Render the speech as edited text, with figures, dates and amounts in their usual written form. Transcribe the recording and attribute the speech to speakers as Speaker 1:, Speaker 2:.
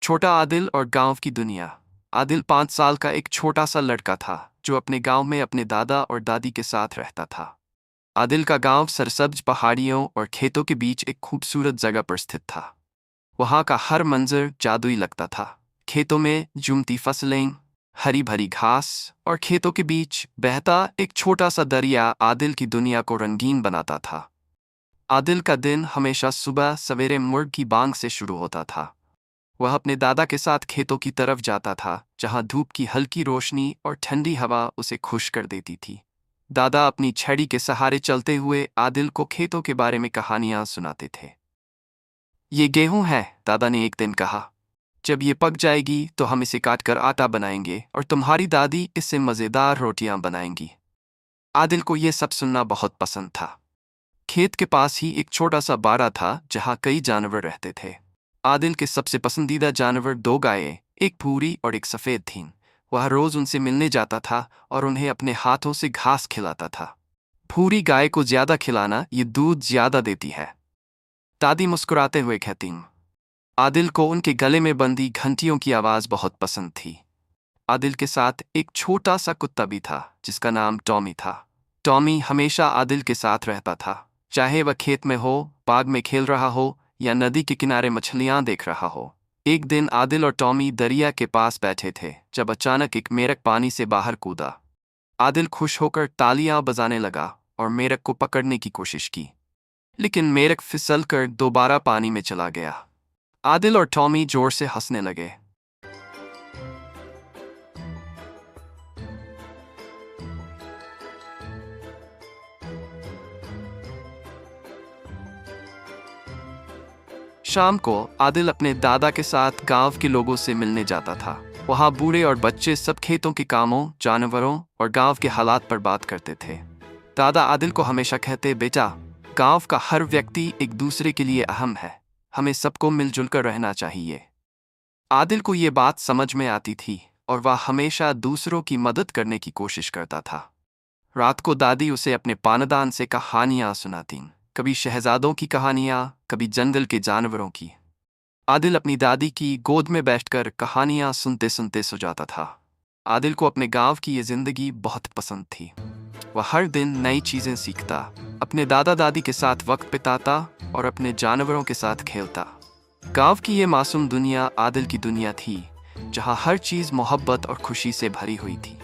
Speaker 1: छोटा आदिल और गांव की दुनिया। आदिल 5 साल का एक छोटा सा लड़का था जो अपने गांव में अपने दादा और दादी के साथ रहता था। आदिल का गांव सरसब्ज पहाड़ियों और खेतों के बीच एक खूबसूरत जगह पर स्थित था। वहां का हर मंजर जादुई लगता था। खेतों में झूमती फसलें, हरी भरी घास और खेतों के बीच बहता एक छोटा सा दरिया आदिल की दुनिया को रंगीन बनाता था। आदिल का दिन हमेशा सुबह सवेरे मुर्ग की बांग से शुरू होता था। वह अपने दादा के साथ खेतों की तरफ जाता था, जहां धूप की हल्की रोशनी और ठंडी हवा उसे खुश कर देती थी। दादा अपनी छड़ी के सहारे चलते हुए आदिल को खेतों के बारे में कहानियां सुनाते थे। ये गेहूं है, दादा ने एक दिन कहा। जब ये पक जाएगी तो हम इसे काटकर आटा बनाएंगे और तुम्हारी दादी इससे मज़ेदार रोटियां बनाएंगी। आदिल को यह सब सुनना बहुत पसंद था। खेत के पास ही एक छोटा सा बाड़ा था जहां कई जानवर रहते थे। आदिल के सबसे पसंदीदा जानवर 2 गायें, एक भूरी और एक सफ़ेद थीं। वह रोज़ उनसे मिलने जाता था और उन्हें अपने हाथों से घास खिलाता था। भूरी गाय को ज़्यादा खिलाना ये दूध ज़्यादा देती है, दादी मुस्कुराते हुए कहती। आदिल को उनके गले में बंधी घंटियों की आवाज़ बहुत पसंद थी। आदिल के साथ एक छोटा सा कुत्ता भी था जिसका नाम टॉमी था। टॉमी हमेशा आदिल के साथ रहता था, चाहे वह खेत में हो, बाग में खेल रहा हो या नदी के किनारे मछलियां देख रहा हो। एक दिन आदिल और टॉमी दरिया के पास बैठे थे जब अचानक एक मेढक पानी से बाहर कूदा। आदिल खुश होकर तालियां बजाने लगा और मेढक को पकड़ने की कोशिश की, लेकिन मेढक फिसलकर दोबारा पानी में चला गया। आदिल और टॉमी जोर से हंसने लगे। शाम को आदिल अपने दादा के साथ गांव के लोगों से मिलने जाता था। वहां बूढ़े और बच्चे सब खेतों के कामों, जानवरों और गांव के हालात पर बात करते थे। दादा आदिल को हमेशा कहते, बेटा, गांव का हर व्यक्ति एक दूसरे के लिए अहम है, हमें सबको मिलजुल कर रहना चाहिए। आदिल को ये बात समझ में आती थी और वह हमेशा दूसरों की मदद करने की कोशिश करता था। रात को दादी उसे अपने पानदान से कहानियां सुनाती, कभी शहजादों की कहानियां, कभी जंगल के जानवरों की। आदिल अपनी दादी की गोद में बैठकर कहानियां सुनते सुनते सो जाता था। आदिल को अपने गांव की ये जिंदगी बहुत पसंद थी। वह हर दिन नई चीजें सीखता, अपने दादा दादी के साथ वक्त बिताता और अपने जानवरों के साथ खेलता। गांव की ये मासूम दुनिया आदिल की दुनिया थी, जहां हर चीज मोहब्बत और खुशी से भरी हुई थी।